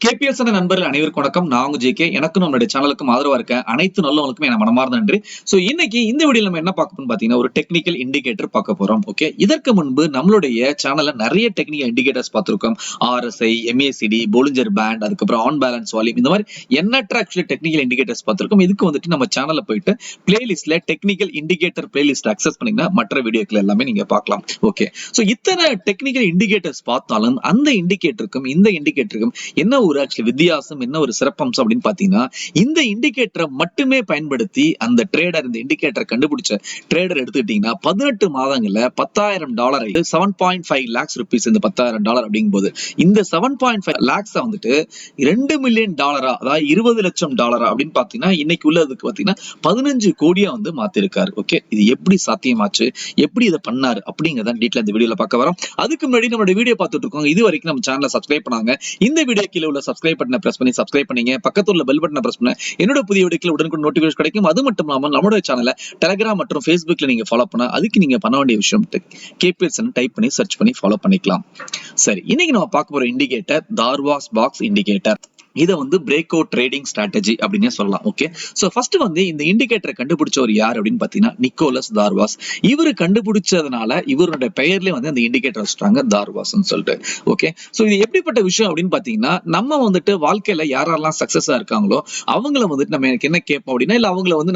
KBS நண்பர்கள் அனைவருக்கும் வணக்கம். நான் உங்க ஜேகே. எனக்கும் நம்மளுடைய சேனலுக்கும் ஆதரவா இருக்க அனைத்து நல்லவங்களுக்கும் என் மனமார்ந்த நன்றி. சோ இன்னைக்கு இந்த வீடியோல நம்ம என்ன பார்க்க போறோம்னு பாத்தீங்கன்னா, ஒரு டெக்னிக்கல் இண்டிகேட்டர் பார்க்க போறோம். ஓகே, இதற்கு முன்பு நம்மளுடைய சேனல்ல நிறைய டெக்னிக்கல் இண்டிகேட்டர்ஸ் பார்த்திருக்கோம். ஆர்எஸ்ஐ, எம்ஏசிடி, போலிஞ்சர் பேண்ட், அதுக்கப்புறம் ஆன் பேலன்ஸ் வால்யூம், இந்த மாதிரி எண்ணற்ற ஆக்சுவலி டெக்னிக்கல் இண்டிகேட்டர்ஸ் பார்த்திருக்கோம். இதுக்கு வந்துட்டு நம்ம சேனல்ல போயிட்டு பிளேலிஸ்ட்ல டெக்னிக்கல் இண்டிகேட்டர் பிளேலிஸ்ட் அக்சஸ் பண்ணீங்கன்னா மற்ற வீடியோக்கள் எல்லாமே நீங்க பார்க்கலாம். ஓகே, சோ இத்தனை டெக்னிக்கல் இண்டிகேட்டர்ஸ் பார்த்தாலும் அந்த இண்டிகேட்டருக்கும் இந்த இண்டிகேட்டருக்கும் என்ன ஒரு ஆக்சுவலி வித்தியாசம், என்ன ஒரு சிறப்பம்சம் அப்படின்னு பாத்தீங்கன்னா, இந்த இண்டிகேட்டரை மட்டுமே பயன்படுத்தி அந்த ட்ரேடர் இந்த இண்டிகேட்டரை கண்டுபிடிச்ச ட்ரேடர் எடுத்துக்கிட்டீங்கன்னா 18 மாதங்கள்ல $10,000 7.5 lakhs rupees. இந்த $10,000 அப்படிங்கும்போது இந்த 7.5 lakhs வந்துட்டு $2 மில்லியன், அதாவது $20 லட்சம் அப்படின்னு பாத்தீங்கன்னா இன்னைக்கு உள்ளதுக்கு பாத்தீங்கன்னா 15 கோடியா வந்து மாத்திருக்காரு. ஓகே, இது எப்படி சாத்தியமாச்சு, எப்படி இதை பண்ணாரு அப்படிங்கறத டீட்டெயில் இந்த வீடியோல பார்க்க வரோம். அதுக்கு முன்னாடி நம்மளோட வீடியோ பார்த்துட்டு இருக்கோம், இது வரைக்கும் நம்ம சேனலை சப்ஸ்கிரைப் பண்ணாங்க, இந்த வீடியோ கீழே உள்ள சப்ஸ்கிரைப் பட்டனை பிரஸ் பண்ணி சப்ஸ்கிரைப் பண்ணீங்க, பக்கத்துல உள்ள பெல் பட்டனை பிரஸ் பண்ண என்னோட புதிய வீடியோக்கள் உடனுக்குடன் நோட்டிபிகேஷன் கிடைக்கும். அது மட்டும் இல்லாம நம்மளோட சேனலை டெலிகிராம் மற்றும் ஃபேஸ்புக்ல நீங்க ஃபாலோ பண்ண அதுக்கு நீங்க பண்ண வேண்டிய விஷயம் கேபிஎஸ் டைப் பண்ணி சர்ச் பண்ணி ஃபாலோ பண்ணிக்கலாம். சரி, இன்னைக்கு நம்ம பார்க்க போற இண்டிகேட்டர் தார்வாஸ் பாக்ஸ் இண்டிகேட்டர். இதை வந்து பிரேக் அவுட் ட்ரேடிங் ஸ்ட்ராட்டஜி அப்படின்னே சொல்லலாம். ஓகே, சோ ஃபர்ஸ்ட் வந்து இந்த இண்டிகேட்டரை கண்டுபிடிச்சவர் யார் அப்படின்னு பாத்தீங்கன்னா நிக்கோலஸ் தார்வாஸ். இவரு கண்டுபிடிச்சதுனால இவருடைய பெயர்லயே வந்து அந்த இண்டிகேட்டர் வச்சுட்டாங்க தார்வாஸ் சொல்லிட்டு. ஓகே, சோ இது எப்படிப்பட்ட விஷயம் அப்படின்னு பாத்தீங்கன்னா, நம்ம வந்துட்டு வாழ்க்கையில யாரெல்லாம் சக்சஸா இருக்காங்களோ அவங்கள வந்துட்டு நம்ம எனக்கு என்ன கேட்போம் அப்படின்னா, இல்ல அவங்கள வந்து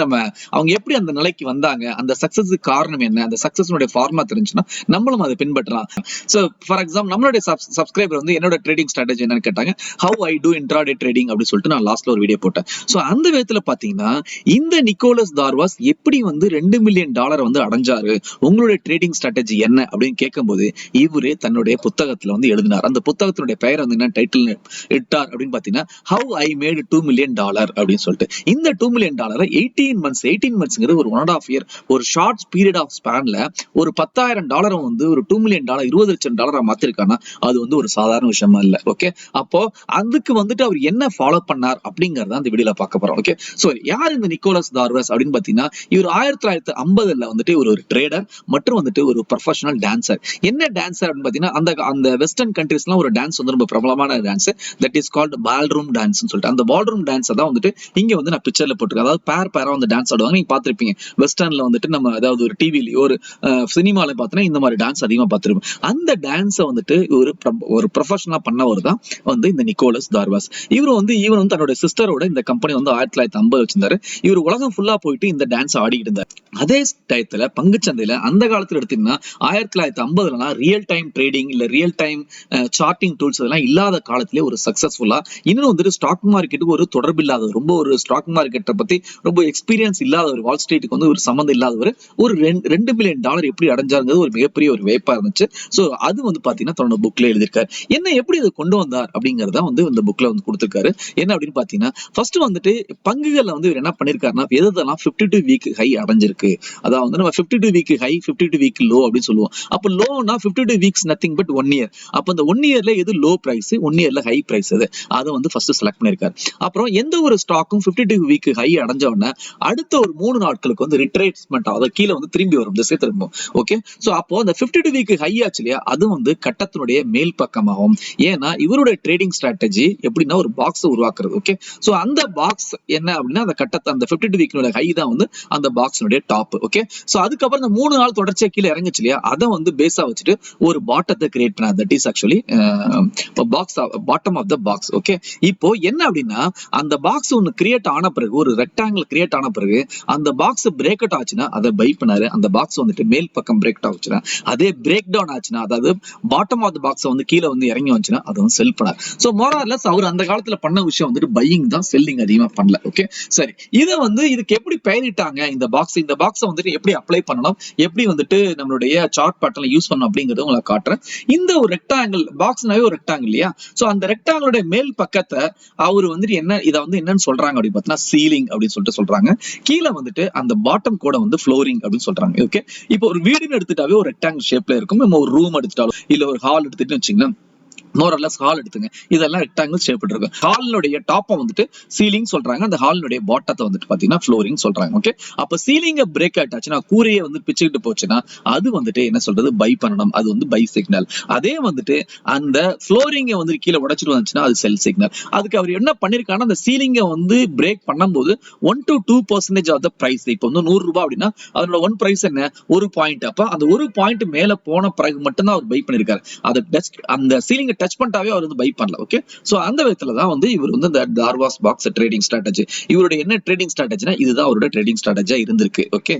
அவங்க எப்படி அந்த நிலைக்கு வந்தாங்க, அந்த சக்சஸுக்கு காரணம் என்ன, அந்த சக்சஸ்னுடைய ஃபார்முலா தெரிஞ்சுன்னா நம்மளும் அதை பின்பற்றலாம். சோ ஃபார் எக்ஸாம்பிள் நம்மளுடைய சப்ஸ்கிரைபர் வந்து என்னோட ட்ரேடிங் ஸ்ட்ராட்டஜி என்னன்னு கேட்டாங்க. How I do intraday trading அப்படி சொல்லிட்டு நான் லாஸ்ட்ல ஒரு வீடியோ போட்டேன். சோ அந்த விதத்துல பாத்தீங்கன்னா இந்த நிக்கோலஸ் தார்வாஸ் எப்படி வந்து $2 மில்லியன் வந்து அடைஞ்சாரு, உங்களுடைய ட்ரேடிங் ஸ்ட்ராட்டஜி என்ன அப்படின்னு கேட்கும்போது இவரு தன்னுடைய புத்தகத்துல வந்து எழுதினார். அந்த புத்தகத்தினுடைய பெயர் வந்து என்ன டைட்டில் இட்டார் அப்படின்னு பாத்தீங்கன்னா, ஹவ் ஐ மேட் $2 மில்லியன் அப்படின்னு சொல்லிட்டு. இந்த $2 மில்லியன் 18 மந்த்ஸ்ங்கிறது ஒரு 1.5 இயர், ஒரு ஷார்ட் பீரியட் ஆஃப் ஸ்பேன்ல ஒரு $10,000 வந்து ஒரு $2 மில்லியன் $20 லட்சம் மாத்திருக்கானா அது வந்து ஒரு சாதாரண விஷயமா இல்ல. ஓகே, அப்போ அதுக்கு வந்துட்டு அவர் என்ன ஃபாலோ பண்ணார் அப்படிங்கறத அந்த வீடியோல பார்க்க போறோம். ஓகே, சோ யார் இந்த நிக்கோலஸ் தார்வாஸ் அப்படின்னு பாத்தீங்கன்னா, இவர் 1950ல வந்துட்டு ஒரு ட்ரேடர் மற்றும் வந்துட்டு ஒரு ப்ரொஃபஷனல் டான்சர். என்ன டான்சர் அப்படின்னு பாத்தீங்கன்னா, அந்த வெஸ்டர்ன் கண்ட்ரீஸ்லாம் ஒரு டான்ஸ் வந்து ரொம்ப பிரபலமான dance, that is called ballroom dance சொல்லிட்டு. அந்த பால்ரூம் டான்ஸ் தான் வந்துட்டு இங்க வந்து நான் பிக்சர்ல போட்டுருக்கேன். அதாவது பேரா வந்து டான்ஸ் ஆடுவாங்க, நீங்க பாத்திருப்பீங்க. வெஸ்டர்ன்ல வந்துட்டு நம்ம அதாவது ஒரு டிவிலயோ ஒரு சினிமால பாத்தீங்கன்னா இந்த மாதிரி டான்ஸ் அதிகமா பார்த்திருப்போம். அந்த டான்ஸை வந்துட்டு ஒரு ப்ரொஃபஷனலா பண்ணவர் தான் வந்து இந்த நிக்கோலஸ் தார்வாஸ். இவர் வந்து தன்னோட சிஸ்டரோட இந்த கம்பெனி வந்து 1950 வச்சிருந்தாரு. இவர் உலகம் ஃபுல்லா போயிட்டு இந்த டான்ஸ் ஆடிக்கிட்டு இருந்தார். அதே டயத்துல பங்குச்சந்தையில அந்த காலத்துல எடுத்தீங்கன்னா 1950ல ரியல் டைம் ட்ரேடிங் இல்ல ரியல் டைம் சார்ட்டிங் டூல்ஸ் இதெல்லாம் இல்லாத காலத்திலே ஒரு சக்சஸ்ஃபுல்லா இன்னும் வந்துட்டு ஸ்டாக் மார்க்கெட்டுக்கு ஒரு தொடர்பு இல்லாதவர், ரொம்ப ஒரு ஸ்டாக் மார்க்கெட்டை பத்தி ரொம்ப எக்ஸ்பீரியன்ஸ் இல்லாதவர், வால் ஸ்ட்ரீட்டுக்கு வந்து ஒரு சம்மந்தம் இல்லாதவர் ஒரு $2 மில்லியன் எப்படி அடைஞ்சாருங்கிறது ஒரு மிகப்பெரிய ஒரு வேப்பா இருந்துச்சு. சோ அது வந்து பாத்தீங்கன்னா தன்னோட புக்ல எழுதியிருக்காரு. என்ன எப்படி இதை கொண்டு வந்தார் அப்படிங்கறத வந்து இந்த புக்ல வந்து கொடுத்திருக்காரு. என்ன அப்படின்னு பாத்தீங்கன்னா, ஃபர்ஸ்ட் வந்துட்டு பங்குகள்ல வந்து இவர் என்ன பண்ணிருக்காருன்னா, எதெல்லாம் 52 வீக் ஹை அடைஞ்சிருக்கு, அதாவது நம்ம 52 வீக் ஹை 52 வீக் லோ அப்படின்னு சொல்லுவோம். அப்ப லோனா 52 வீக்ஸ் நத்திங் பட் 1 இயர். அப்ப அந்த 1 இயர்ல எது லோ பிரைஸ், 1 இயர்ல ஹை பிரைஸ் அதை வந்து ஃபர்ஸ்ட் செலக்ட் பண்ணிருக்காரு. அப்புறம் எந்த ஒரு ஸ்டாக்கும் 52 வீக் ஹை அடைஞ்ச உடனே அடுத்த ஒரு 3 நாட்களுக்கு வந்து ரிட்ரேஸ்மெண்ட் ஆகுது, கீழே வந்து திரும்பி வரும், திசை திரும்பும். ஓகே, சோ அப்போ அந்த 52 வீக் ஹை ஆச்சு இல்லையா, அது வந்து கட்டத்தினுடைய மேல் பக்கமாகும். ஏன்னா இவருடைய ட்ரேடிங் ஸ்ட்ராட்டஜி எப்படின்னா ஒரு பாக்ஸ் உருவாக்குறது. ஓகே, சோ அந்த பாக்ஸ் என்ன அப்படின்னா அந்த கட்டத்தை அந்த 52 வீக்னுடைய ஹை தான் வந்து அந்த பாக்ஸ்னுடைய டாப். ஓகே, சோ அதுக்கப்புறம் இந்த 3 நாள் தொடர்ச்சியா கீழே இறங்குச்சு இல்லையா, அதை வந்து பேஸா வச்சுட்டு ஒரு பாட்டத்தை கிரியேட் பண்ணார். That is actually box, bottom of the box. Okay, இப்போ என்ன அப்படின்னா அந்த பாக்ஸ் ஒன்னு கிரியேட் ஆன பிறகு, ஒரு ரெக்டாங்கிள் கிரியேட் ஆன பிறகு அந்த பாக்ஸ் பிரேக் அவுட் ஆச்சுன்னா அதை பை பண்ணாரு. அந்த பாக்ஸ் வந்துட்டு மேல் பக்கம் பிரேக் அவுட் ஆச்சுன்னா, அதே பிரேக் டவுன் ஆச்சுன்னா, அதாவது பாட்டம் ஆஃப் த பாக்ஸ் வந்து கீழே வந்து இறங்கி வந்துச்சுன்னா அதை வந்து செல் பண்ணார். சோ மோரார்லெஸ் அவர் அந்த காலத்துல பண்ண விஷயம் வந்துட்டு பையிங் தான், செல்லிங் அதிகமா பண்ணல. ஓகே, சரி, இதை வந்து இதுக்கு எப்படி பெயரிட்டாங்க இந்த பாக்ஸ் வந்துட்டு எப்படி அப்ளை பண்ணணும், எப்படி வந்துட்டு நம்மளுடைய சார்ட் பேட்டர்ன்ல யூஸ் பண்ணணும் அப்படிங்கறத உங்களுக்கு காட்டுறேன். இந்த ஒரு ரெக்டாங்கிள் பாக்ஸ்னாவே ஒரு ரெக்டாங்கிள் இல்லையா, சோ அந்த ரெக்டாங்கிளோட மேல் பக்கத்தை அவர் வந்துட்டு இதை வந்து என்னன்னு சொல்றாங்க அப்படின்னு பார்த்தீங்கன்னா சீலிங் அப்படின்னு சொல்லிட்டு சொல்றாங்க. கீழே வந்துட்டு அந்த பாட்டம் கூட வந்து ஃப்ளோரிங் அப்படின்னு சொல்றாங்க. ஓகே, இப்போ ஒரு வீடுன்னு எடுத்துட்டாவே ஒரு ரெக்டாங்கிள் ஷேப்ல இருக்கும். நம்ம ஒரு ரூம் எடுத்துட்டாலும் இல்ல ஒரு ஹால் எடுத்துட்டு வச்சுங்களேன், மோரல்லஸ் ஹால் எடுத்துங்க. இதெல்லாம் ரெக்டாங்கிள் ஷேப் இருக்கும். ஹாலினுடைய டாப்பை வந்துட்டு சீலிங் சொல்றாங்க. அந்த ஹாலினுடைய பாட்டத்தை வந்துட்டு பாத்தீங்கன்னா ஃப்ளோரிங் சொல்றாங்க. ஓகே, அப்ப சீலிங்க பிரேக் ஆயிட்டாச்சுன்னா, கூரையை வந்து பிச்சுக்கிட்டு போச்சுன்னா, அது வந்துட்டு என்ன சொல்றது, பை பண்ணணும். அது வந்து பை சிக்னல். அதே வந்துட்டு அந்த ஃப்ளோரிங்கை வந்து கீழே உடைச்சிட்டு வந்துச்சுன்னா அது செல் சிக்னல். அதுக்கு அவர் என்ன பண்ணிருக்காங்கன்னா, அந்த சீலிங்கை வந்து பிரேக் பண்ணும்போது 1 to 2% ஆஃப் த பிரைஸ். இப்போ வந்து ₹100 அப்படின்னா அதனோட ஒன் பிரைஸ் என்ன, ஒரு பாயிண்ட். அப்ப அந்த ஒரு பாயிண்ட் மேல போன பிறகு மட்டும்தான் அவர் பை பண்ணிருக்காரு. அதை அந்த சீலிங்கை டச் பண்ணிட்டாவே அவர் வந்து பை பண்ணல. ஓகே, சோ அந்த விதத்துல தான் வந்து இவர் வந்து இந்த தார்வாஸ் பாக்ஸ் ட்ரேடிங் ஸ்ட்ராட்டஜி, இவருடைய என்ன ட்ரேடிங் ஸ்ட்ராட்டஜினா இதுதான் அவரோட ட்ரேடிங் ஸ்ட்ராட்டஜியா இருந்திருக்கு. ஓகே,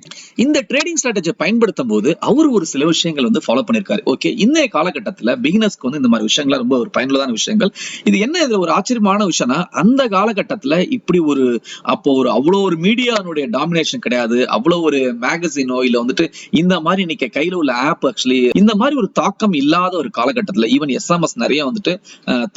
இந்த ட்ரேடிங் ஸ்ட்ராட்டஜியை பயன்படுத்தும் போது அவர் ஒரு சில விஷயங்கள் வந்து ஃபாலோ பண்ணிருக்காரு. ஓகே, இந்த காலகட்டத்துல பிகினர்ஸ்க்கு வந்து இந்த மாதிரி விஷயங்கள் ரொம்ப ஒரு பயனுள்ளதான விஷயங்கள். இது என்ன, இதுல ஒரு ஆச்சரியமான விஷயம்னா, அந்த காலகட்டத்துல இப்படி ஒரு அப்போ ஒரு அவ்வளவு ஒரு மீடியானுடைய டாமினேஷன் கிடையாது. அவ்வளவு ஒரு மேகசினோ இல்ல வந்துட்டு இந்த மாதிரி இன்னைக்கு கையில உள்ள ஆப் ஆக்சுவலி இந்த மாதிரி ஒரு தாக்கம் இல்லாத ஒரு காலகட்டத்துல ஈவன் எஸ்எம்எஸ் நிறைய வந்துட்டு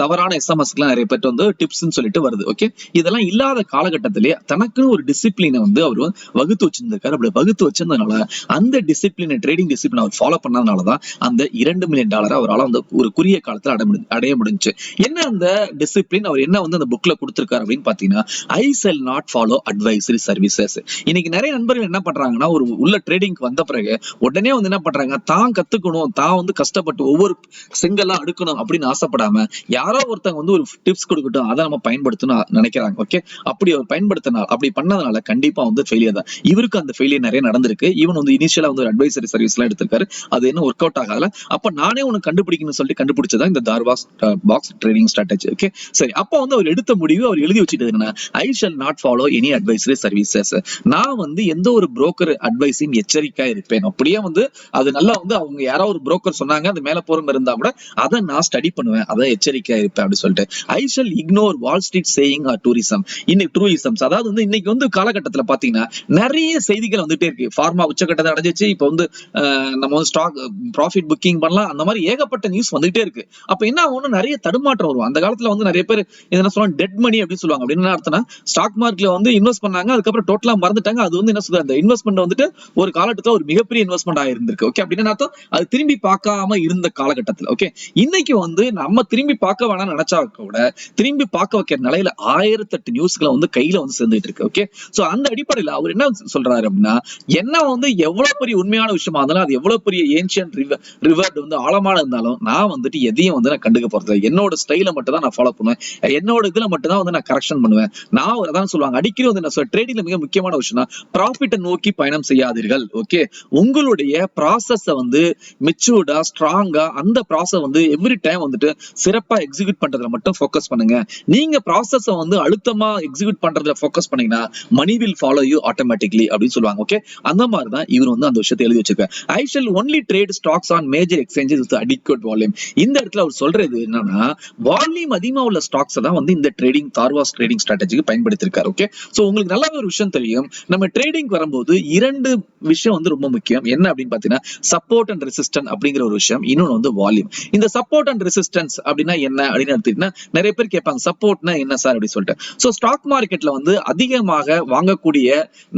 தவறான எஸ்எம்எஸ் எல்லாம் நிறைய பேர் வந்து டிப்ஸ் சொல்லிட்டு வருது. ஓகே, இதெல்லாம் இல்லாத காலகட்டத்திலேயே தனக்குன்னு ஒரு டிசிப்ளினை வந்து அவர் வகுத்து வச்சிருந்திருக்காரு. அப்படி வகுத்து வச்சிருந்ததுனால அந்த டிசிப்ளினை, ட்ரேடிங் டிசிப்ளின் அவர் ஃபாலோ பண்ணதுனாலதான் அந்த $2 மில்லியன் அவரால் வந்து ஒரு குறுகிய காலத்துல அடைய முடிஞ்சு. என்ன அந்த டிசிப்ளின், அவர் என்ன வந்து அந்த புக்ல கொடுத்திருக்காரு அப்படின்னு பாத்தீங்கன்னா, ஐ shall not follow advisory services. இன்னைக்கு நிறைய நண்பர்கள் என்ன பண்றாங்கன்னா, ஒரு உள்ள ட்ரேடிங் வந்த பிறகு உடனே வந்து என்ன பண்றாங்க, தான் கத்துக்கணும், தான் வந்து கஷ்டப்பட்டு ஒவ்வொரு சிங்கெல்லாம் அடுக்கணும் அப்படின்னு ஆசைப்படாம யாரோ ஒருத்தங்க வந்து ஒரு டிப்ஸ் கொடுக்கட்டும், அதை நம்ம பயன்படுத்தணும் நினைக்கிறாங்க. ஓகே, அப்படி அவர் பயன்படுத்தினால், அப்படி பண்ணதுனால கண்டிப்பா வந்து ஃபெயிலியர் தான். இவருக்கு அந்த ஃபெயிலியர் நிறைய நடந்திருக்கு. ஈவன் வந்து இனிஷியலா வந்து ஒரு அட்வைசரி சர்வீஸ் எல்லாம் எடுத்திருக்காரு. அது என்ன ஒர்க் அவுட் ஆகல. அப்ப நானே உனக்கு கண்டுபிடிக்கணும்னு சொல்லி கண்டுபிடிச்சதான் இந்த தார்வாஸ் பாக்ஸ் ட்ரேடிங் ஸ்ட்ராட்டஜி. ஓகே, சரி, அப்ப வந்து அவர் எடுத்த முடிவு, அவர் எழுதி வச்சுட்டு என்ன, ஐ shall not follow any advisory services. நான் வந்து எந்த ஒரு புரோக்கர் அட்வைஸையும் எச்சரிக்கையா இருப்பேன். அப்படியே வந்து அது நல்லா வந்து அவங்க யாராவது ஒரு புரோக்கர் சொன்னாங்க அது மேல போற இருந்தா கூட அதை நான் ஸ்டடி பண்ணுவேன், அதை எச்சரிக்கையா இருப்பேன் அப்படின்னு சொல்லிட்டு. I shall ignore Wall Street saying or truism. இன்னைக்கு டூரிசம்ஸ், அதாவது வந்து இன்னைக்கு வந்து காலகட்டத்துல பாத்தீங்கன்னா நிறைய செய்திகள் வந்துட்டே இருக்கு. ஃபார்மா உச்சக்கட்டத்தை அடைஞ்சிச்சு, இப்ப வந்து நம்ம வந்து ஸ்டாக் ப்ராஃபிட் புக்கிங் பண்ணலாம், அந்த மாதிரி ஏகப்பட்ட நியூஸ் வந்துட்டே இருக்கு. அப்ப என்ன ஆகும்னா நிறைய தடுமாற்றம் வரும். அந்த காலத்துல வந்து நிறைய பேர் என்ன சொல்லுவாங்க, டெட் மணி அப்படின்னு சொல்லுவாங்க. அப்படின்னு அர்த்தம்னா ஸ்டாக் மார்க்கெட்ல வந்து இன்வெஸ்ட் பண்ணாங்க, அதுக்கப்புறம் டோட்டலா மறந்துட்டாங்க. அது வந்து என்ன சொல்றது, அந்த இன்வெஸ்ட்மெண்ட் வந்துட்டு ஒரு காலகட்டத்துல ஒரு மிகப்பெரிய இன்வெஸ்ட்மெண்ட் ஆயிருந்திருக்கு. ஓகே, அப்படின்னு அர்த்தம் அது திரும்பி பார்க்காம இருந்த காலகட்டத்துல. ஓகே, இன்னைக்கு வந்து நம்ம திரும்பி பார்க்க வேணாம்னு நினைச்சா கூட திரும்பி பார்க்க வைக்கிற நிலையில 1008 நியூஸ்களை வந்து கையில வந்து சேர்ந்துட்டு இருக்கு. ஓகே, சோ அந்த அடிப்படையில அவர் என்ன சொல்றாரு அப்படின்னா, என்ன வந்து எவ்வளவு பெரிய உண்மையான விஷயமா இருந்தாலும், அது எவ்வளவு பெரிய ஏன்ஷியன்ட் ரிவர்ட் வந்து ஆழமான இருந்தாலும், நான் வந்துட்டு எதையும் வந்து நான் கண்டுக்க போறது, என்னோட ஸ்டைல மட்டும் தான் நான் ஃபாலோ பண்ணுவேன், என்னோட இதுல மட்டும் தான் வந்து நான் கரெக்ஷன் பண்ணுவேன். நான் அதான் சொல்லுவாங்க அடிக்கடி வந்து என்ன ட்ரேடிங்ல மிக முக்கியமான விஷயம், ப்ராஃபிட்டை நோக்கி பயணம் செய்யாதீர்கள். ஓகே, உங்களுடைய ப்ராசஸ் வந்து மெச்சூர்டா ஸ்ட்ராங்கா அந்த ப்ராசஸ் வந்து எவ்ரி டைம் வந்துட்டு சிறப்பா எக்ஸிக்யூட் பண்றதுல மட்டும் ஃபோக்கஸ் பண்ணுங்க. நீங்க ப்ராசஸ வந்து அழுத்தமா எக்ஸிக்யூட் பண்றதுல ஃபோக்கஸ் பண்ணீங்கன்னா money will follow you automatically அப்படின்னு சொல்லுவாங்க. ஓகே, அந்த மாதிரி தான் இவர் வந்து அந்த விஷயத்தை எழுதி வச்சிருக்காரு. I shall only trade stocks on major exchanges with adequate volume. இந்த இடத்துல அவர் சொல்றது என்னன்னா, வால்யூம் அதிகமா உள்ள ஸ்டாக்ஸ் தான் வந்து இந்த ட்ரேடிங் தார்வாஸ் ட்ரேடிங் ஸ்ட்ராட்டஜிக்கு பயன்படுத்திருக்காரு. ஓகே, சோ உங்களுக்கு நல்லாவே ஒரு விஷயம் தெரியும், நம்ம ட்ரேடிங் வரும்போது இரண்டு விஷயம் வந்து ரொம்ப முக்கியம். என்ன அப்படின்னு பாத்தீங்கன்னா, சப்போர்ட் அண்ட் ரெசிஸ்டன்ஸ் அப்படிங்கிற ஒரு விஷயம், இன்னொன்னு வந்து வால்யூம். இந்த சப்போர்ட் அண்ட் ரெசிஸ்டன்ஸ் அப்படின்னா என்ன அப்படின்னு எடுத்துக்கிட்டீங்கன்னா, நிறைய பேர் கேட்பாங்க சப்போர்ட்னா என்ன சார் அப்படின்னு சொல்லிட்டு. சோ ஸ்டாக் மார்க்கெட்ல வந்து அதிகமாக வாங்கக்கூடிய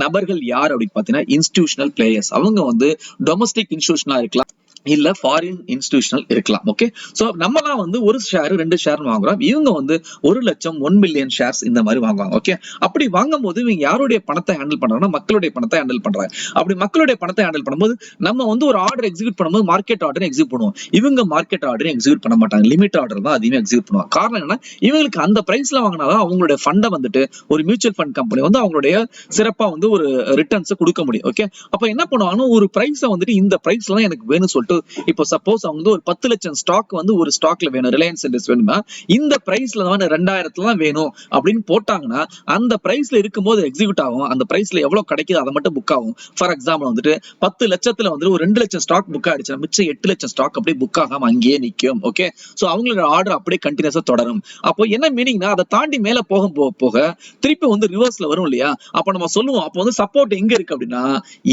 நபர்கள் யார் அப்படின்னு பாத்தீங்கன்னா, இன்ஸ்டிடியூஷனல் பிளேயர்ஸ். அவங்க வந்து டொமஸ்டிக் இன்ஸ்டிடியூஷனா இருக்கலாம், இல்ல ஃபாரின் இன்ஸ்டிடியூஷனல் இருக்கலாம். ஓகே, சோ நம்மலாம் வந்து ஒரு ஷேர் 2 ஷேர் வாங்குறோம், இவங்க வந்து 1 லட்சம் 1 மில்லியன் ஷேர்ஸ் இந்த மாதிரி வாங்குவாங்க. ஓகே, அப்படி வாங்கும் போது இவங்க யாருடைய பணத்தை ஹேண்டில் பண்றாங்கன்னா, மக்களுடைய பணத்தை ஹேண்டில் பண்றாங்க. அப்படி மக்களுடைய பணத்தை ஹேண்டில் பண்ணும்போது நம்ம வந்து ஒரு ஆர்டர் எக்ஸிக்யூட் பண்ணும்போது மார்க்கெட் ஆர்டர் எக்ஸிக்யூட் பண்ணுவோம். இவங்க மார்க்கெட் ஆர்டர் எக்ஸிக்யூட் பண்ண மாட்டாங்க, லிமிட் ஆர்டர் தான் அதிகமாக எக்ஸிக்யூட் பண்ணுவாங்க. காரணம் என்னன்னா, இவங்களுக்கு அந்த பிரைஸ்ல வாங்கினாதான் அவங்களுடைய ஃபண்டை வந்துட்டு ஒரு மியூச்சுவல் ஃபண்ட் கம்பெனி வந்து அவங்களுடைய சிறப்பா வந்து ஒரு ரிட்டர்ன்ஸ் கொடுக்க முடியும். ஓகே, அப்ப என்ன பண்ணுவாங்கன்னா, ஒரு பிரைஸ் வந்துட்டு இந்த பிரைஸ்ல தான் எனக்கு வேணும்னு சொல்லிட்டு, இப்போ சப்போஸ் அவங்க வந்து ஒரு 10 லட்சம் ஸ்டாக் வந்து ஒரு ஸ்டாக்ல வேணும், ரிலையன்ஸ் இண்டஸ்ட்ரீஸ் வேணும்னா இந்த பிரைஸ்ல தான் 2000 தான் வேணும் அப்படின்னு போட்டாங்கன்னா, அந்த பிரைஸ்ல இருக்கும்போது எக்ஸிக்யூட் ஆகும். அந்த பிரைஸ்ல எவ்வளவு கிடைக்குது அதை மட்டும் புக் ஆகும். ஃபார் எக்ஸாம்பிள் வந்துட்டு 10 லட்சத்துல வந்து ஒரு 2 லட்சம் ஸ்டாக் புக் ஆயிடுச்சுன்னா மிச்சம் 8 லட்சம் ஸ்டாக் அப்படியே புக் ஆகாம அங்கேயே நிக்கும். ஓகே, சோ அவங்களோட ஆர்டர் அப்படியே கண்டினியூஸா தொடரும். அப்போ என்ன மீனிங்னா, அதை தாண்டி மேல போக திருப்பி வந்து ரிவர்ஸ்ல வரும் இல்லையா? அப்ப நம்ம சொல்லுவோம், அப்போ வந்து சப்போர்ட் எங்க இருக்கு அப்படின்னா,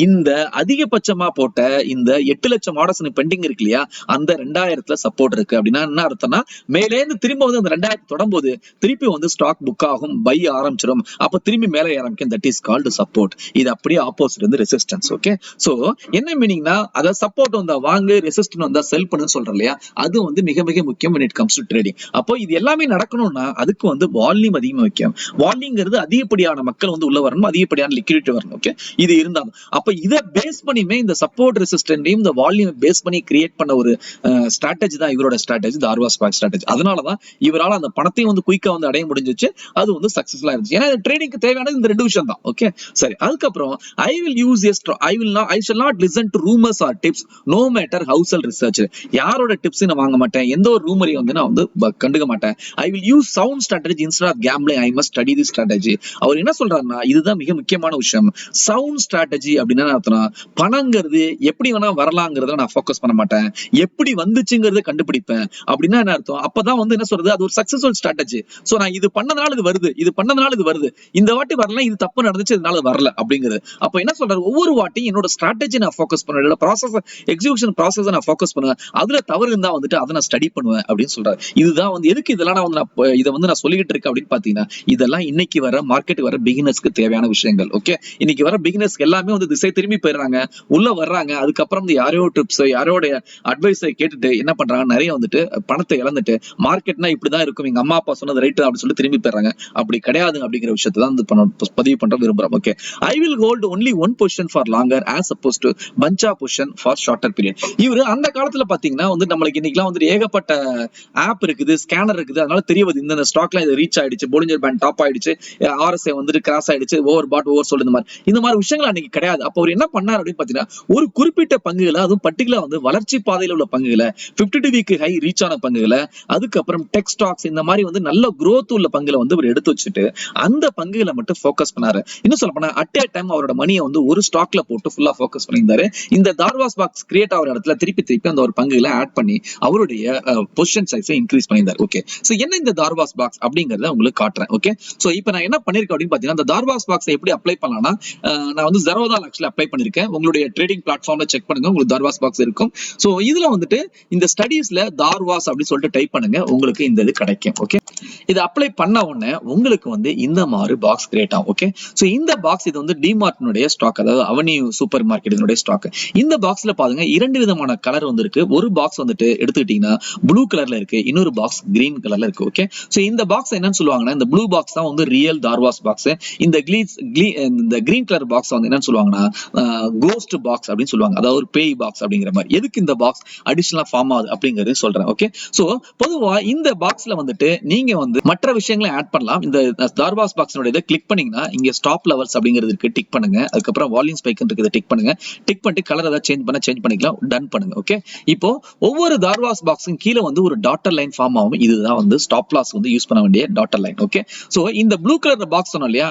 இந்த அதிகபட்சமா போட்ட இந்த 8 லட்சம் ஆர்டர்ஸ் 2000 பெண்டிங் இருக்கு இல்லையா, அந்த 2000ல சப்போர்ட் இருக்கு அப்படின்னா என்ன அர்த்தம்னா, மேலே இருந்து திரும்ப வந்து அந்த 2000 தொடரும்போது திருப்பி வந்து ஸ்டாக் புக் ஆகும், பை ஆரம்பிச்சிடும், அப்ப திரும்பி மேலே ஆரம்பிக்கும். That is called support. இது அப்படியே ஆப்போசிட் வந்து ரெசிஸ்டன்ஸ். ஓகே, சோ என்ன மீனிங்னா, அதாவது சப்போர்ட் வந்தா வாங்கு, ரெசிஸ்டன்ஸ் வந்தா செல் பண்ணுன்னு சொல்றோம் இல்லையா, அது வந்து மிக மிக முக்கியம் when it comes to trading. அப்போ இது எல்லாமே நடக்கணும்னா அதுக்கு வந்து வால்யூம் அதிகமா வைக்கும். வால்யூம்ங்கிறது அதிகப்படியான மக்கள் வந்து உள்ள வரணும், அதிகப்படியான லிக்விடிட்டி வரணும். ஓகே, இது இருந்தாலும் அப்ப இதை பேஸ் பண்ணியுமே இந்த சப்போர்ட் ரெசிஸ்டன்டையும் இந்த வால்யூம் பேஸ் பண்ணி கிரியேட் பண்ண ஒரு ஸ்ட்ராட்டஜி தான் இவரோட ஸ்ட்ராட்டஜி, தார்வா ஸ்பாக் ஸ்ட்ராட்டஜி. அதனாலதான் இவரால் அந்த பணத்தையும் வந்து குயிக்கா வந்து அடைய முடிஞ்சிச்சு, அது வந்து சக்சஸ்ஃபுல்லா இருந்துச்சு. ஏன்னா ட்ரேடிங்க்கு தேவையானது இந்த 2 விஷயம் தான். ஓகே, சரி. அதுக்கப்புறம் I shall not listen to rumors or tips no matter how well researched. யாரோட டிப்ஸ் நான் வாங்க மாட்டேன், எந்த ஒரு ரூமரையும் வந்து நான் வந்து கண்டுக்க மாட்டேன். I will use sound strategy instead of gambling. I must study this strategy. அவர் என்ன சொல்றாருன்னா, இதுதான் மிக முக்கியமான விஷயம். சவுண்ட் ஸ்ட்ராட்டஜி அப்படின்னா அர்த்தம்னா, பணங்கிறது எப்படி வேணா வரலாங்கிறத நான் ஃபோக்கஸ் பண்ண மாட்டேன், எப்படி வந்துச்சுங்கிறத கண்டுபிடிப்பேன். அப்படின்னா என்ன அர்த்தம், அப்பதான் வந்து என்ன சொல்றது, அது ஒரு சக்சஸ்ஃபுல் ஸ்ட்ராட்டஜி. சோ நான் இது பண்ணதுனால இது வருது, இது பண்ணதுனால இது வருது, இந்த வாட்டி வரல, இது தப்பு நடந்துச்சு, இதனால வரல அப்படிங்கிறது. அப்ப என்ன சொல்றாரு, ஒவ்வொரு வாட்டியும் என்னோட ஸ்ட்ராட்டஜி நான் ஃபோக்கஸ் பண்ணுவேன், ப்ராசஸ் எக்ஸிகியூஷன் ப்ராசஸ் நான் ஃபோக்கஸ் பண்ணுவேன், அதுல தவறு இருந்தா வந்துட்டு அதை நான் ஸ்டடி பண்ணுவேன் அப்படின்னு சொல்றாரு. இதுதான் வந்து எதுக்கு இதெல்லாம் நான் வந்து இதை வந்து நான் சொல்லிக்கிட்டு இருக்கேன் அப்படின்னு பாத்தீங்கன்னா, இதெல்லாம் இன்னைக்கு வர மார்க்கெட்டுக்கு வர பிகினர்ஸ்க்கு தேவையான விஷயங்கள். ஓகே, இன்னைக்கு வர பிகினர்ஸ் எல்லாமே வந்து திசை திரும்பி போயிடுறாங்க, உள்ள வர்றாங்க, அதுக்கப்புறம் வந்து யாரையோ ட்ரிப்ஸ் யாரோட அட்வைஸை கேட்டுட்டு என்ன பண்றாங்க, நிறைய வந்துட்டு பணத்தை இழந்துட்டு மார்க்கெட்னா இப்படிதான் இருக்கும், எங்க அம்மா அப்பா சொன்னது ரைட் அப்படின்னு சொல்லி திரும்பி போயிடுறாங்க. அப்படி கிடையாது அப்படிங்கிற விஷயத்தை தான் பதிவு பண்ற விரும்புறோம். Okay, I will hold only one position for longer as opposed to bunch of position for shorter period. இவரு அந்த காலத்துல பாத்தீங்கன்னா வந்து நம்மளுக்கு இன்னைக்கு வந்து ஏகப்பட்ட ஆப் இருக்குது, ஸ்கேனர் இருக்குது, அதனால தெரியாது இந்த ஸ்டாக்ல இது ரீச் ஆயிடுச்சு, போலிஞ்சர் பேண்ட் டாப் ஆயிடுச்சு, RSI வந்துட்டு கிராஸ் ஆயிடுச்சு, ஓவர் பாட் ஓவர் சோல்ட், இந்த மாதிரி விஷயங்கள் அன்னைக்கு கிடையாது. அப்ப அவர் என்ன பண்ணார் அப்படின்னு பாத்தீங்கன்னா, ஒரு குறிப்பிட்ட பங்குகளை, அதுவும் பர்டிகுலர் வந்து வளர்ச்சி பாதையில உள்ள பங்குகளை, 52 வீக் ஹை ரீச் ஆன பங்குகளை, அதுக்கப்புறம் டெக் ஸ்டாக்ஸ், இந்த மாதிரி வந்து நல்ல growth உள்ள பங்குகளை வந்து அவர் எடுத்து வச்சுட்டு அந்த பங்குகளை மட்டும் ஃபோக்கஸ் பண்ணாரு. இன்னும் சொல்ல போனா அட் ஏ டைம் அவரோட மணியை வந்து ஒரு ஸ்டாக்ல போட்டு ஃபுல்லா ஃபோக்கஸ் பண்ணியிருந்தாரு. இந்த தார்வா ஸ்பாக்ஸ் கிரியேட் ஆகிற இடத்துல திருப்பி திருப்பி அந்த ஒரு பங்குகளை ஆட் பண்ணி அவருடைய பொசிஷன் சைஸை இன்க்ரீஸ் பண்ணியிருந்தார். ஓகே, சோ என்ன இந்த தார்வா ஸ்பாக்ஸ் அப்படிங்கறத உங்களுக்கு காட்டுறேன். ஓகே, சோ இப்போ நான் என்ன பண்ணிருக்கேன் அப்படின்னு பாத்தீங்கன்னா, இந்த தார்வா ஸ்பாக்ஸ் எப்படி அப்ளை பண்ணலாம்னா, நான் வந்து Zerodha ஆக்சுவலி அப்ளை பண்ணிருக்கேன். உங்களுடைய ட்ரேடிங் பிளாட்ஃபார்ம்ல செக் பண்ணுங்க, உங்களுக்கு தார்வா ஸ்பாக்ஸ் இருக்கும். சோ இதுல வந்துட்டு இந்த ஸ்டடீஸ்ல தார்வாஸ் அப்படின்னு சொல்லிட்டு டைப் பண்ணுங்க, உங்களுக்கு இந்த இது கிடைக்கும். ஓகே, இது அப்ளை பண்ண உடனே உங்களுக்கு வந்து இந்த மாதிரி பாக்ஸ் கிரியேட் ஆகும். ஓகே, சோ இந்த பாக்ஸ் இது வந்து டிமார்ட்னுடைய ஸ்டாக், அதாவது அவென்யூ சூப்பர் மார்க்கெட்டினுடைய ஸ்டாக். இந்த பாக்ஸ்ல பாருங்க 2 விதமான கலர் வந்து இருக்கு. ஒரு பாக்ஸ் வந்துட்டு எடுத்துக்கிட்டீங்கன்னா ப்ளூ கலர்ல இருக்கு, இன்னொரு பாக்ஸ் கிரீன் கலர்ல இருக்கு. ஓகே, சோ இந்த பாக்ஸ் என்னன்னு சொல்லுவாங்கன்னா, இந்த ப்ளூ பாக்ஸ் தான் வந்து ரியல் தார்வாஸ் பாக்ஸ். இந்த கிரீன் கலர் பாக்ஸ் வந்து என்னன்னு சொல்லுவாங்கன்னா கோஸ்ட் பாக்ஸ் அப்படின்னு சொல்லுவாங்க, அதாவது ஒரு பேய் பாக்ஸ் அப்படிங்கிற மாதிரி. எதுக்கு இந்த பாக்ஸ் அடிஷனலா ஃபார்ம் ஆகுது அப்படிங்கறது சொல்றேன். ஓகே, சோ பொதுவா இந்த பாக்ஸ்ல வந்துட்டு நீங்க வந்து மற்ற விஷயங்களை ஆட் பண்ணலாம். இந்த தார்வாஸ் பாக்ஸோட இதை கிளிக் பண்ணீங்கன்னா இங்க ஸ்டாப் லெவல்ஸ் அப்படிங்கிறது இருக்கு, டிக் பண்ணுங்க. அதுக்கப்புறம் வால்யூம் ஸ்பைக் இருக்குது, டிக் பண்ணுங்க. டிக் பண்ணிட்டு கலர் ஏதாவது சேஞ்ச் பண்ணிக்கலாம், டன் பண்ணுங்க. ஓகே, இப்போ ஒவ்வொரு தார்வாஸ் பாக்ஸும் கீழே வந்து ஒரு டாட்டர் லைன் ஃபார்ம் ஆகும். இதுதான் வந்து ஸ்டாப் லாஸ் வந்து யூஸ் பண்ண வேண்டிய டாட்டர் லைன். ஓகே, சோ இந்த ப்ளூ கலர் பாக்ஸ் சொன்னோம் இல்லையா,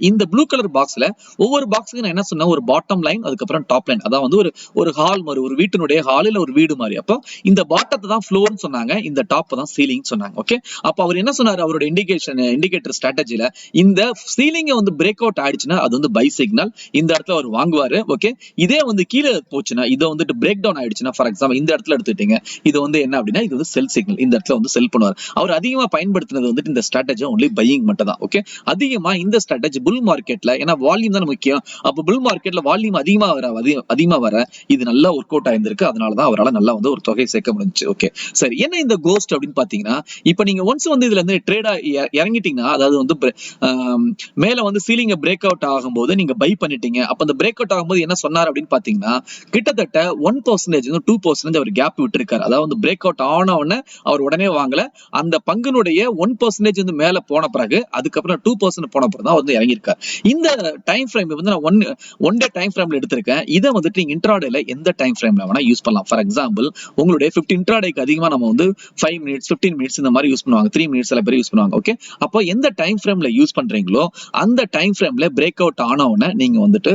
இந்த ப்ளூ கலர் பாக்ஸ்ல ஒவ்வொரு பாக்ஸுக்கு நான் என்ன சொன்னேன், ஒரு பாட்டம் லைன், அதுக்கப்புறம் டாப் லைன், அதாவது வந்து ஒரு ஹால் மாதிரி, ஒரு வீட்டினுடைய ஹாலில் ஒரு வீடு மாதிரி. அப்போ இந்த பாட்டத்தை தான் ஃப்ளோர்னு சொன்னாங்க, இந்த டாப் தான் சீலிங் சொன்னாங்க. ஓகே, அப்ப அவர் என்ன சொன்னாரு, அவரோட இண்டிகேட்டர் ஸ்ட்ராட்டஜில இந்த சீலிங்கை வந்து பிரேக் அவுட் ஆயிடுச்சுன்னா அது வந்து பை சிக்னல், இந்த இடத்துல அவர் வாங்குவாரு. ஓகே, இதே வந்து கீழே போச்சுன்னா, இதை வந்துட்டு பிரேக் டவுன் ஆயிடுச்சுன்னா, ஃபார் எக்ஸாம்பிள் இந்த இடத்துல எடுத்துட்டீங்க, இது வந்து என்ன அப்படின்னா, இது வந்து செல் சிக்னல், இந்த இடத்துல வந்து செல் பண்ணுவார். அவர் அதிகமா பயன்படுத்தினது வந்துட்டு இந்த ஸ்ட்ராட்டஜி ஒன்லி பையிங் மட்டும் தான். ஓகே, அதிகமா இந்த ஸ்ட்ராட்டஜி புல் மார்க்கெட்ல, ஏன்னா வால்யூம் தான் முக்கியம். அப்ப புல் மார்க்கெட்ல வால்யூம் அதிகமா வர இது நல்லா ஒர்க் அவுட் ஆயிருந்திருக்கு. அதனாலதான் அவரால் நல்லா வந்து ஒரு தொகை சேர்க்க முடிஞ்சுச்சு. ஓகே, சரி. என்ன இந்த கோஸ்ட் அப்படின்னு பாத்தீங்கன்னா, இப்ப நீங்க ஒன்ஸ் வந்து இதுல இருந்து ட்ரேடா இறங்கிட்டீங்கன்னா, அதாவது வந்து மேல வந்து சீலிங்க பிரேக் அவுட் ஆகும்போது நீங்க பை பண்ணிட்டீங்க. அப்ப அந்த பிரேக் அவுட் ஆகும்போது என்ன சொன்னார் அப்படின்னு பாத்தீங்கன்னா, கிட்டத்தட்ட 1% 2% அவர் கேப் விட்டுருக்காரு. அதாவது பிரேக் அவுட் ஆன உடனே அவர் உடனே வாங்கல, அந்த பங்குனுடைய 1% வந்து மேல போன பிறகு, அதுக்கப்புறம் 2% போன பிறகு தான் வந்து இறங்கியிருக்காரு. இந்த டைம் ஃப்ரேம் வந்து நான் ஒன் டே டைம் ஃப்ரேம்ல எடுத்திருக்கேன். இதை வந்துட்டு நீங்க இன்ட்ராடேல எந்த டைம் ஃப்ரேம்ல வேணா யூஸ் பண்ணலாம். ஃபார் எக்ஸாம்பிள் உங்களுடைய 50 இன்ட்ராடேக்கு அதிகமா நம்ம வந்து 5 மினிட்ஸ் 15 மினிட்ஸ் இந்த மாதிரி யூஸ் பண்ணுவாங்க, 3 மினிட்ஸ் சில பேர் யூஸ் பண்ணுவாங்க. ஓகே, அப்போ எந்த டைம் ஃப்ரேம்ல யூஸ் பண்றீங்களோ அந்த டைம் ஃப்ரேம்ல பிரேக் அவுட் ஆன உடனே நீங்க வந்துட்டு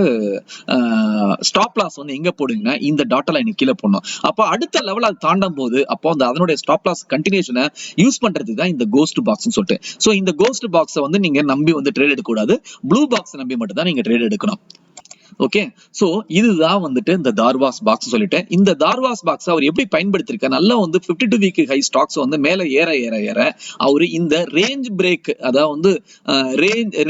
ஸ்டாப் லாஸ் வந்து எங்க போடுங்கன்னா இந்த டாட்டா லைன் கீழே போடணும். அப்போ அடுத்த லெவல் அது தாண்டும் போது அப்போ அதனுடைய ஸ்டாப் லாஸ் கண்டினியூஷனை யூஸ் பண்றதுக்கு தான் இந்த கோஸ்ட் பாக்ஸ் சொல்லிட்டு. சோ இந்த கோஸ்ட் பாக்ஸை வந்து நீங்க நம்பி வந்து ட்ரேட் எடுக்க கூடாது, ப்ளூ பாக்ஸ் நம்பி மட்டும் தான் நீங்க ட்ரேட் எடுக்கணும். ஓகே. சோ இதுதான் வந்துட்டு இந்த தார்வாஸ் பாக்ஸ் சொல்லிட்டு இந்த தார்வாஸ் பாக்ஸ் அவர் எப்படி பயன்படுத்திருக்காரு, நல்லா வந்து 52 வீக் ஹை ஸ்டாக்ஸ் வந்து மேல ஏற ஏற ஏற அவரு இந்த ரேஞ்ச் பிரேக், அதாவது வந்து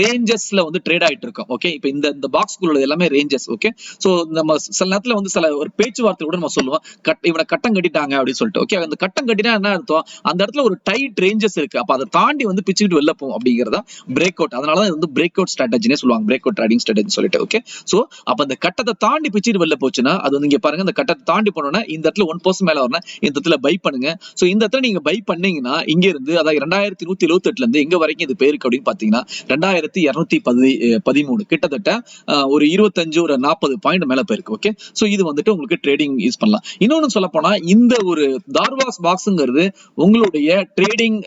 ரேஞ்சஸ்ல வந்து ட்ரேட் ஆயிட்டு இருக்கோம். ஓகே, இப்போ இந்த பாக்ஸ்க்குள்ள எல்லாமே ரேஞ்சஸ். ஓகே, சோ நம்ம சில நேரத்துல வந்து சில ஒரு பேச்சுவார்த்தை கூட நம்ம சொல்லுவோம், இவனை கட்டம் கட்டிட்டாங்க அப்படின்னு சொல்லிட்டு. ஓகே, அந்த கட்டம் கட்டினா என்ன அர்த்தம், அந்த இடத்துல ஒரு டைட் ரேஞ்சஸ் இருக்கு, அப்ப அதை தாண்டி வந்து பிச்சுக்கிட்டு வெளில போகும் அப்படிங்கறத பிரேக் அவுட். அதனாலதான் வந்து பிரேக் அவுட் ஸ்ட்ராட்டஜினே சொல்லுவாங்க, பிரேக் அவுட் ட்ரேடிங் ஸ்ட்ராட்டஜி சொல்லிட்டு. ஓகே, சோ அப்ப அந்த கட்டத்தை தாண்டி பிச்சுட்டு வெளில போச்சுன்னா அது வந்து இங்க பாருங்க, இந்த கட்டத்தை தாண்டி போனோம்னா இந்த இடத்துல 1% மேல வரணும், இந்த இடத்துல பை பண்ணுங்க. சோ இந்த இடத்துல நீங்க பை பண்ணீங்கன்னா இங்க இருந்து அதாவது 2178ல இருந்து எங்க வரைக்கும் இது பேருக்கு அப்படின்னு பாத்தீங்கன்னா 2213 கிட்டத்தட்ட ஒரு 25 ஒரு 40 பாயிண்ட் மேல போயிருக்கு. ஓகே, சோ இது வந்துட்டு உங்களுக்கு ட்ரேடிங் யூஸ் பண்ணலாம். இன்னொன்னு சொல்ல போனா இந்த ஒரு தார்வாஸ் பாக்ஸ்ங்கிறது உங்களுடைய ட்ரேடிங்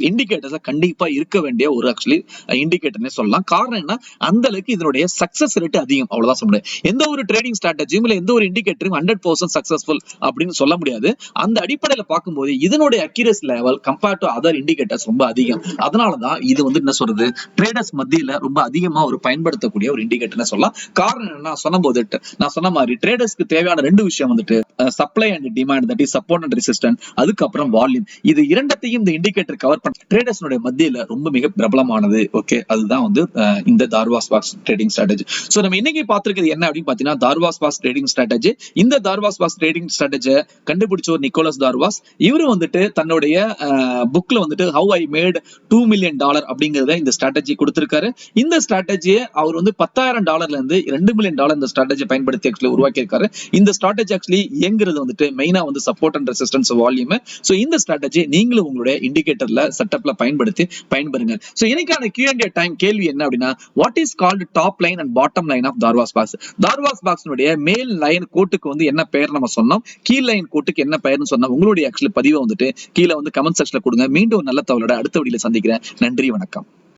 இண்டிகேட்டர்ஸ் கண்டிப்பா இருக்க வேண்டிய ஒரு ஆக்சுவலி இண்டிகேட்டர்னே சொல்லலாம். காரணம் என்ன, அந்த அளவுக்கு இதனுடைய சக்சஸ் ரேட் அதிகம், அவ்வளவுதான் சொல்ல முடியும். எந்த ஒரு ட்ரேடிங் ஸ்ட்ராட்டஜியும் இல்ல எந்த ஒரு இண்டிகேட்டரும் 100% சக்சஸ்ஃபுல் அப்படின்னு சொல்ல முடியாது. அந்த அடிப்படையில பார்க்கும்போது இதனுடைய accuracy level compared to other indicators ரொம்ப அதிகம். அதனாலதான் இது வந்து என்ன சொல்றது, ட்ரேடர்ஸ் மத்தியில ரொம்ப அதிகமா ஒரு பயன்படுத்தக்கூடிய ஒரு இண்டிகேட்டர்னு சொல்லலாம். காரணம் என்ன சொன்னபோது நான் சொன்ன மாதிரி ட்ரேடர்ஸ்க்கு தேவையான ரெண்டு விஷயம் வந்துட்டு supply and demand, that is support and resistance, அதுக்கப்புறம் வால்யூம். இது இரண்டத்தையும் இந்த இண்டிகேட்டர் கவர் பண்ண ட்ரேடர்ஸ் மத்தியில ரொம்ப மிக பிரபலமானது. ஓகே, அதுதான் வந்து இந்த தார்வாஸ் பாக்ஸ் ட்ரேடிங் ஸ்ட்ராட்டஜி. சோ நம்ம இன்னைக்கு பார்த்திருக்கிறது என்ன அப்படின்னு பாத்தீங்கன்னா தார்வாஸ் பாக்ஸ் ட்ரேடிங் ஸ்ட்ராட்டஜி. இந்த தார்வாஸ் பாக்ஸ் ட்ரேடிங் ஸ்ட்ராட்டஜி கண்டுபிடிச்சவர் நிக்கோலஸ் தார்வாஸ். இவரு வந்துட்டு தன்னுடைய புக்ல வந்துட்டு ஹவ் ஐ மேட் $2 million அப்படிங்கறத இந்த ஸ்ட்ராட்டஜி கொடுத்திருக்காரு. இந்த ஸ்ட்ராட்டஜியை அவர் வந்து $10,000 இருந்து $2 million இந்த ஸ்ட்ராட்டஜி பயன்படுத்தி ஆக்சுவலி உருவாக்கி இருக்காரு. இந்த ஸ்ட்ராட்டஜி ஆக்சுவலி இயங்குறது வந்துட்டு மெயினா வந்து support and resistance volume. So இந்த ஸ்ட்ராட்டஜி நீங்களும் உங்களுடைய இண்டிகேட்டர்ல செட்டப்ல பயன்படுத்தி பயன்பெறுங்க. சோ இன்னைக்கான Q&A டைம் கேள்வி என்ன அப்படின்னா, what is called top line and bottom line of Darvas box. Darvas பாக்ஸ்னுடைய மேல் லைன் கோட்டுக்கு வந்து என்ன பெயர் நம்ம சொன்னோம், கீழ் லைன் கோட்டுக்கு என்ன பெயர்னு சொன்னோம். உங்களுடைய ஆக்சுவலி பதிவை வந்துட்டு கீழே வந்து கமெண்ட் செக்ஷன்ல கொடுங்க. மீண்டும் நல்ல தகவலோட அடுத்த வீடியோல சந்திக்கிறேன். நன்றி, வணக்கம்.